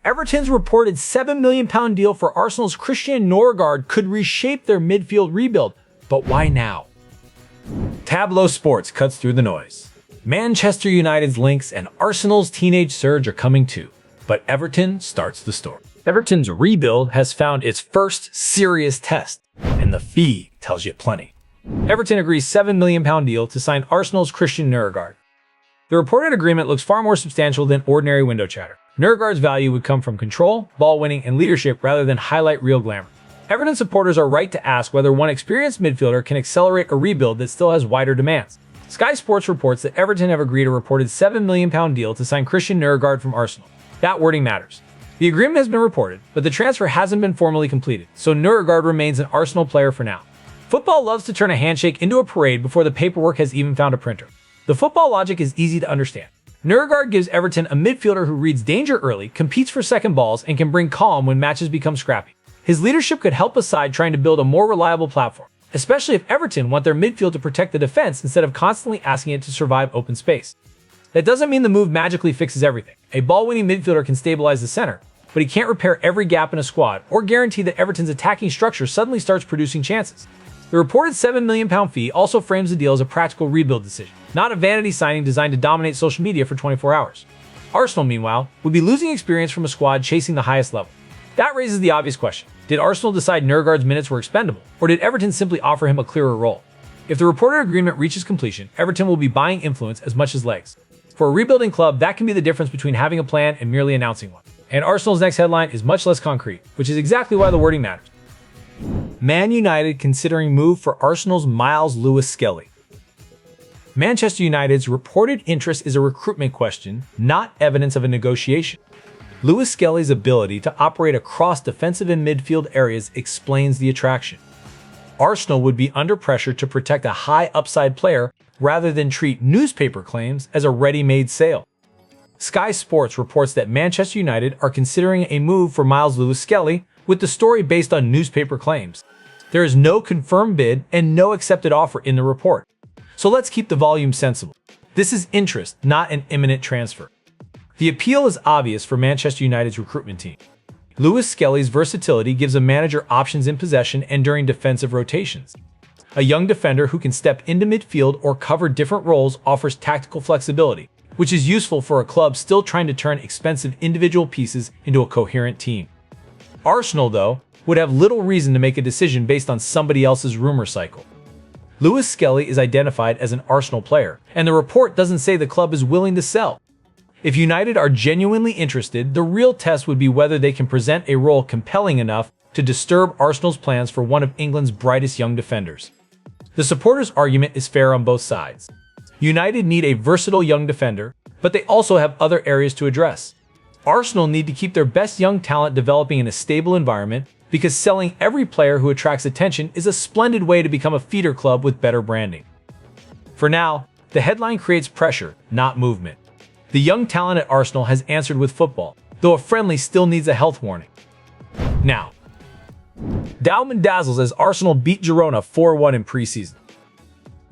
Everton's reported £7 million deal for Arsenal's Christian Nørgaard could reshape their midfield rebuild, but why now? Tablo Sports cuts through the noise. Manchester United's links and Arsenal's teenage surge are coming too, but Everton starts the story. Everton's rebuild has found its first serious test, and the fee tells you plenty. Everton agrees £7 million deal to sign Arsenal's Christian Nørgaard. The reported agreement looks far more substantial than ordinary window chatter. Nørgaard's value would come from control, ball winning, and leadership rather than highlight real glamour. Everton supporters are right to ask whether one experienced midfielder can accelerate a rebuild that still has wider demands. Sky Sports reports that Everton have agreed a reported £7 million deal to sign Christian Nørgaard from Arsenal. That wording matters. The agreement has been reported, but the transfer hasn't been formally completed, so Nørgaard remains an Arsenal player for now. Football loves to turn a handshake into a parade before the paperwork has even found a printer. The football logic is easy to understand. Nørgaard gives Everton a midfielder who reads danger early, competes for second balls, and can bring calm when matches become scrappy. His leadership could help a side trying to build a more reliable platform, especially if Everton want their midfield to protect the defense instead of constantly asking it to survive open space. That doesn't mean the move magically fixes everything. A ball-winning midfielder can stabilize the center, but he can't repair every gap in a squad or guarantee that Everton's attacking structure suddenly starts producing chances. The reported £7 million fee also frames the deal as a practical rebuild decision, not a vanity signing designed to dominate social media for 24 hours. Arsenal, meanwhile, would be losing experience from a squad chasing the highest level. That raises the obvious question. Did Arsenal decide Nørgaard's minutes were expendable, or did Everton simply offer him a clearer role? If the reported agreement reaches completion, Everton will be buying influence as much as legs. For a rebuilding club, that can be the difference between having a plan and merely announcing one. And Arsenal's next headline is much less concrete, which is exactly why the wording matters. Man United considering move for Arsenal's Myles Lewis-Skelly. Manchester United's reported interest is a recruitment question, not evidence of a negotiation. Lewis-Skelly's ability to operate across defensive and midfield areas explains the attraction. Arsenal would be under pressure to protect a high upside player rather than treat newspaper claims as a ready-made sale. Sky Sports reports that Manchester United are considering a move for Myles Lewis-Skelly, with the story based on newspaper claims. There is no confirmed bid and no accepted offer in the report. So let's keep the volume sensible. This is interest, not an imminent transfer. The appeal is obvious for Manchester United's recruitment team. Lewis-Skelly's versatility gives a manager options in possession and during defensive rotations. A young defender who can step into midfield or cover different roles offers tactical flexibility, which is useful for a club still trying to turn expensive individual pieces into a coherent team. Arsenal, though, would have little reason to make a decision based on somebody else's rumor cycle. Lewis-Skelly is identified as an Arsenal player, and the report doesn't say the club is willing to sell. If United are genuinely interested, the real test would be whether they can present a role compelling enough to disturb Arsenal's plans for one of England's brightest young defenders. The supporters' argument is fair on both sides. United need a versatile young defender, but they also have other areas to address. Arsenal need to keep their best young talent developing in a stable environment because selling every player who attracts attention is a splendid way to become a feeder club with better branding. For now, the headline creates pressure, not movement. The young talent at Arsenal has answered with football, though a friendly still needs a health warning. Now, Dowman dazzles as Arsenal beat Girona 4-1 in preseason.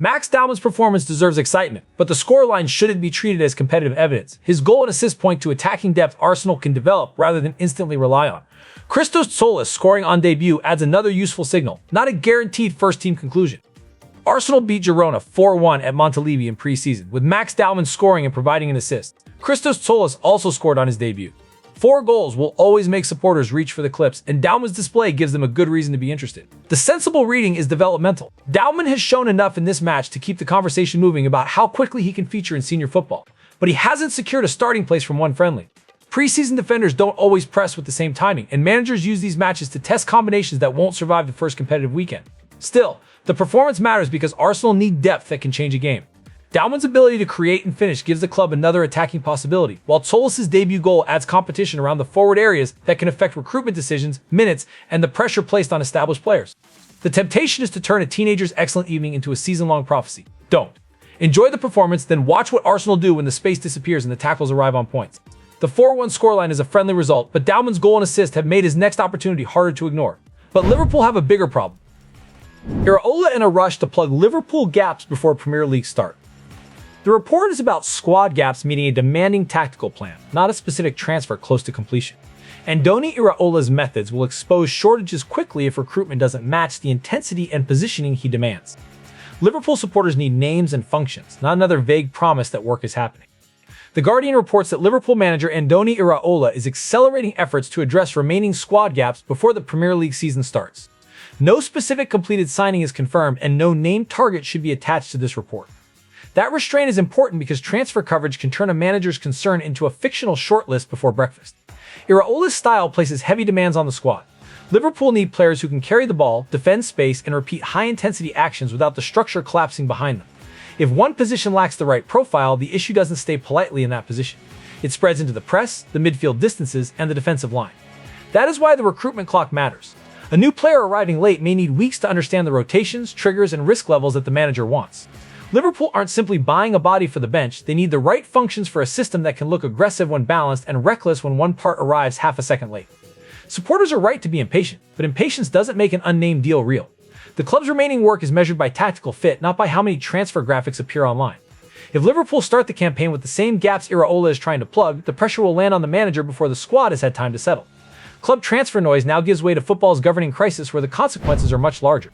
Max Dowman's performance deserves excitement, but the scoreline shouldn't be treated as competitive evidence. His goal and assist point to attacking depth Arsenal can develop rather than instantly rely on. Christos Tzolis scoring on debut adds another useful signal, not a guaranteed first-team conclusion. Arsenal beat Girona 4-1 at Montilivi in preseason, with Max Dowman scoring and providing an assist. Christos Tzolis also scored on his debut. 4 goals will always make supporters reach for the clips, and Dowman's display gives them a good reason to be interested. The sensible reading is developmental. Dowman has shown enough in this match to keep the conversation moving about how quickly he can feature in senior football, but he hasn't secured a starting place from one friendly. Preseason defenders don't always press with the same timing, and managers use these matches to test combinations that won't survive the first competitive weekend. Still, the performance matters because Arsenal need depth that can change a game. Dowman's ability to create and finish gives the club another attacking possibility, while Tzolis' debut goal adds competition around the forward areas that can affect recruitment decisions, minutes, and the pressure placed on established players. The temptation is to turn a teenager's excellent evening into a season-long prophecy. Don't. Enjoy the performance, then watch what Arsenal do when the space disappears and the tackles arrive on points. The 4-1 scoreline is a friendly result, but Dowman's goal and assist have made his next opportunity harder to ignore. But Liverpool have a bigger problem. Iraola in a rush to plug Liverpool gaps before Premier League start. The report is about squad gaps meeting a demanding tactical plan, not a specific transfer close to completion. Andoni Iraola's methods will expose shortages quickly if recruitment doesn't match the intensity and positioning he demands. Liverpool supporters need names and functions, not another vague promise that work is happening. The Guardian reports that Liverpool manager Andoni Iraola is accelerating efforts to address remaining squad gaps before the Premier League season starts. No specific completed signing is confirmed, and no named target should be attached to this report. That restraint is important because transfer coverage can turn a manager's concern into a fictional shortlist before breakfast. Iraola's style places heavy demands on the squad. Liverpool need players who can carry the ball, defend space, and repeat high-intensity actions without the structure collapsing behind them. If one position lacks the right profile, the issue doesn't stay politely in that position. It spreads into the press, the midfield distances, and the defensive line. That is why the recruitment clock matters. A new player arriving late may need weeks to understand the rotations, triggers, and risk levels that the manager wants. Liverpool aren't simply buying a body for the bench, they need the right functions for a system that can look aggressive when balanced and reckless when one part arrives half a second late. Supporters are right to be impatient, but impatience doesn't make an unnamed deal real. The club's remaining work is measured by tactical fit, not by how many transfer graphics appear online. If Liverpool start the campaign with the same gaps Iraola is trying to plug, the pressure will land on the manager before the squad has had time to settle. Club transfer noise now gives way to football's governing crisis, where the consequences are much larger.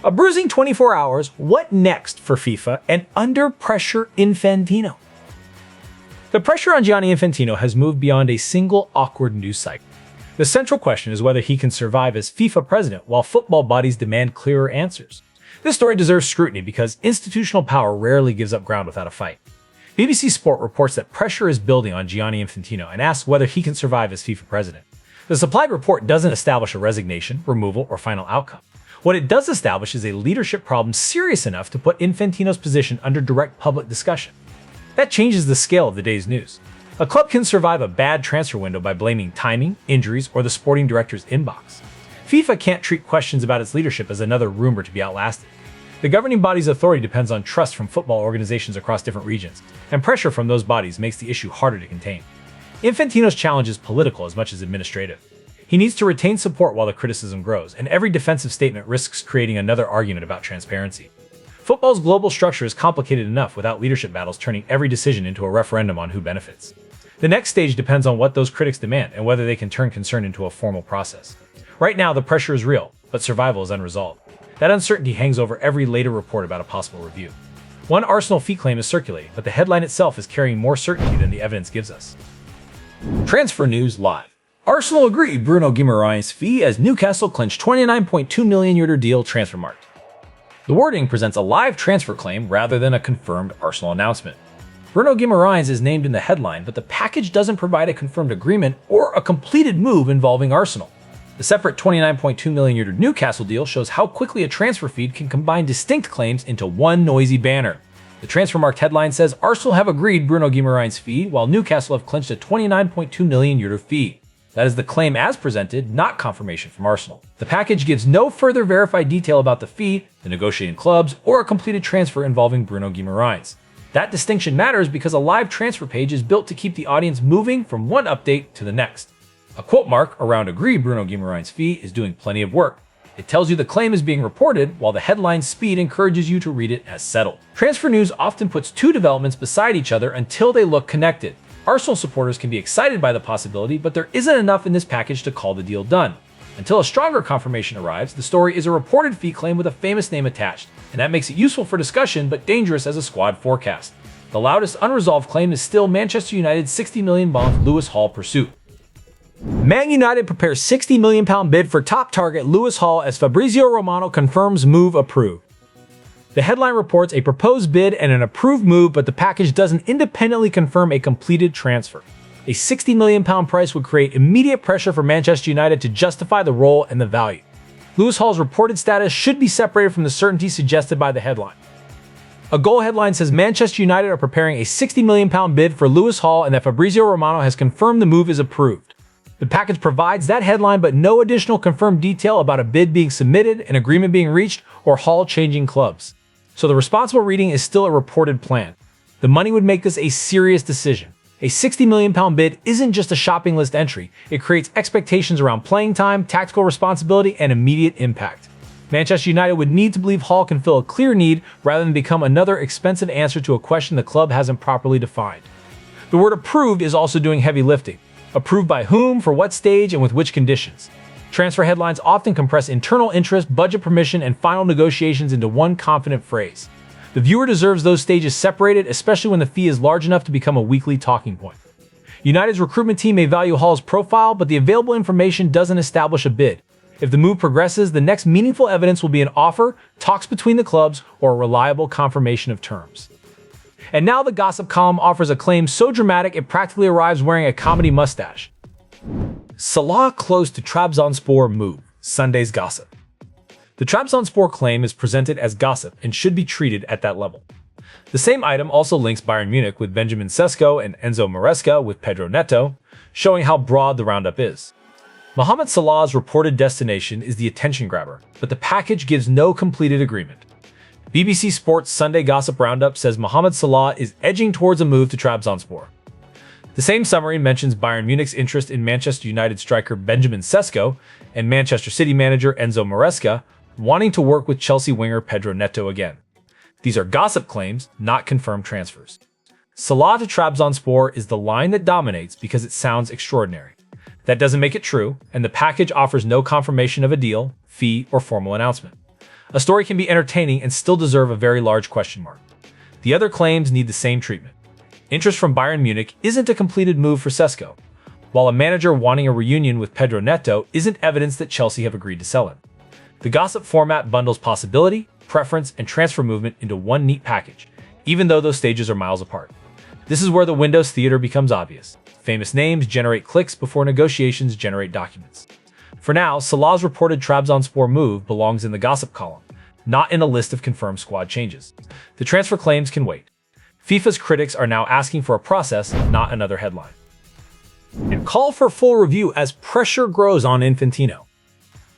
A bruising 24 hours, what next for FIFA and under pressure Infantino? The pressure on Gianni Infantino has moved beyond a single awkward news cycle. The central question is whether he can survive as FIFA president while football bodies demand clearer answers. This story deserves scrutiny because institutional power rarely gives up ground without a fight. BBC Sport reports that pressure is building on Gianni Infantino and asks whether he can survive as FIFA president. The supplied report doesn't establish a resignation, removal, or final outcome. What it does establish is a leadership problem serious enough to put Infantino's position under direct public discussion. That changes the scale of the day's news. A club can survive a bad transfer window by blaming timing, injuries, or the sporting director's inbox. FIFA can't treat questions about its leadership as another rumor to be outlasted. The governing body's authority depends on trust from football organizations across different regions, and pressure from those bodies makes the issue harder to contain. Infantino's challenge is political as much as administrative. He needs to retain support while the criticism grows, and every defensive statement risks creating another argument about transparency. Football's global structure is complicated enough without leadership battles turning every decision into a referendum on who benefits. The next stage depends on what those critics demand and whether they can turn concern into a formal process. Right now, the pressure is real, but survival is unresolved. That uncertainty hangs over every later report about a possible review. One Arsenal fee claim is circulating, but the headline itself is carrying more certainty than the evidence gives us. Transfer news live. Arsenal agree Bruno Guimarães fee as Newcastle clinch €29.2 million deal transfer marked. The wording presents a live transfer claim rather than a confirmed Arsenal announcement. Bruno Guimarães is named in the headline, but the package doesn't provide a confirmed agreement or a completed move involving Arsenal. The separate €29.2 million Newcastle deal shows how quickly a transfer feed can combine distinct claims into one noisy banner. The transfer-marked headline says Arsenal have agreed Bruno Guimarães fee, while Newcastle have clinched a €29.2 million fee. That is the claim as presented, not confirmation from Arsenal. The package gives no further verified detail about the fee, the negotiating clubs, or a completed transfer involving Bruno Guimarães. That distinction matters because a live transfer page is built to keep the audience moving from one update to the next. A quote mark around agree Bruno Guimarães fee is doing plenty of work. It tells you the claim is being reported, while the headline speed encourages you to read it as settled. Transfer news often puts two developments beside each other until they look connected. Arsenal supporters can be excited by the possibility, but there isn't enough in this package to call the deal done. Until a stronger confirmation arrives, the story is a reported fee claim with a famous name attached, and that makes it useful for discussion but dangerous as a squad forecast. The loudest unresolved claim is still Manchester United's £60 million Lewis Hall pursuit. Man United prepares £60 million bid for top target Lewis Hall as Fabrizio Romano confirms move approved. The headline reports a proposed bid and an approved move, but the package doesn't independently confirm a completed transfer. A £60 million price would create immediate pressure for Manchester United to justify the role and the value. Lewis Hall's reported status should be separated from the certainty suggested by the headline. A goal headline says Manchester United are preparing a £60 million bid for Lewis Hall and that Fabrizio Romano has confirmed the move is approved. The package provides that headline but no additional confirmed detail about a bid being submitted, an agreement being reached, or Hall changing clubs. So the responsible reading is still a reported plan. The money would make this a serious decision. A £60 million bid isn't just a shopping list entry, it creates expectations around playing time, tactical responsibility, and immediate impact. Manchester United would need to believe Hall can fill a clear need rather than become another expensive answer to a question the club hasn't properly defined. The word approved is also doing heavy lifting. Approved by whom, for what stage, and with which conditions? Transfer headlines often compress internal interest, budget permission, and final negotiations into one confident phrase. The viewer deserves those stages separated, especially when the fee is large enough to become a weekly talking point. United's recruitment team may value Hall's profile, but the available information doesn't establish a bid. If the move progresses, the next meaningful evidence will be an offer, talks between the clubs, or a reliable confirmation of terms. And now the gossip column offers a claim so dramatic it practically arrives wearing a comedy mustache. Salah close to Trabzonspor move, Sunday's gossip. The Trabzonspor claim is presented as gossip and should be treated at that level. The same item also links Bayern Munich with Benjamin Sesko and Enzo Maresca with Pedro Neto, showing how broad the roundup is. Mohamed Salah's reported destination is the attention grabber, but the package gives no completed agreement. BBC Sports Sunday Gossip Roundup says Mohamed Salah is edging towards a move to Trabzonspor. The same summary mentions Bayern Munich's interest in Manchester United striker Benjamin Sesko and Manchester City manager Enzo Maresca wanting to work with Chelsea winger Pedro Neto again. These are gossip claims, not confirmed transfers. Salah to Trabzonspor is the line that dominates because it sounds extraordinary. That doesn't make it true, and the package offers no confirmation of a deal, fee, or formal announcement. A story can be entertaining and still deserve a very large question mark. The other claims need the same treatment. Interest from Bayern Munich isn't a completed move for Sesko, while a manager wanting a reunion with Pedro Neto isn't evidence that Chelsea have agreed to sell him. The gossip format bundles possibility, preference, and transfer movement into one neat package, even though those stages are miles apart. This is where the Windows theater becomes obvious. Famous names generate clicks before negotiations generate documents. For now, Salah's reported Trabzonspor move belongs in the gossip column, not in a list of confirmed squad changes. The transfer claims can wait. FIFA's critics are now asking for a process, not another headline. And call for full review as pressure grows on Infantino.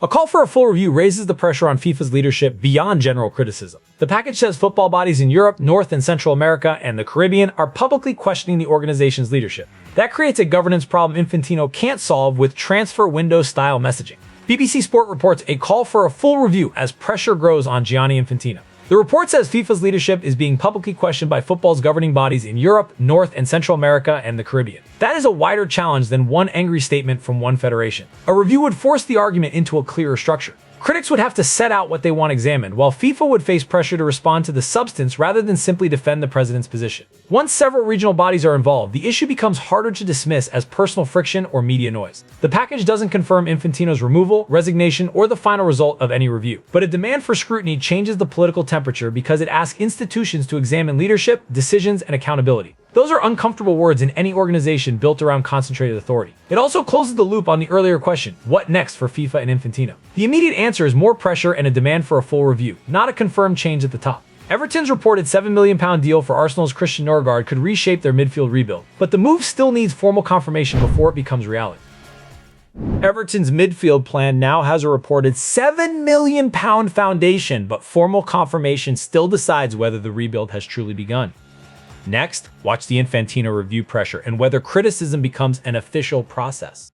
A call for a full review raises the pressure on FIFA's leadership beyond general criticism. The package says football bodies in Europe, North and Central America, and the Caribbean are publicly questioning the organization's leadership. That creates a governance problem Infantino can't solve with transfer window-style messaging. BBC Sport reports a call for a full review as pressure grows on Gianni Infantino. The report says FIFA's leadership is being publicly questioned by football's governing bodies in Europe, North and Central America, and the Caribbean. That is a wider challenge than one angry statement from one federation. A review would force the argument into a clearer structure. Critics would have to set out what they want examined, while FIFA would face pressure to respond to the substance rather than simply defend the president's position. Once several regional bodies are involved, the issue becomes harder to dismiss as personal friction or media noise. The package doesn't confirm Infantino's removal, resignation, or the final result of any review. But a demand for scrutiny changes the political temperature because it asks institutions to examine leadership, decisions, and accountability. Those are uncomfortable words in any organization built around concentrated authority. It also closes the loop on the earlier question, what next for FIFA and Infantino? The immediate answer is more pressure and a demand for a full review, not a confirmed change at the top. Everton's reported £7 million deal for Arsenal's Christian Nørgaard could reshape their midfield rebuild, but the move still needs formal confirmation before it becomes reality. Everton's midfield plan now has a reported £7 million foundation, but formal confirmation still decides whether the rebuild has truly begun. Next, watch the Infantino review pressure and whether criticism becomes an official process.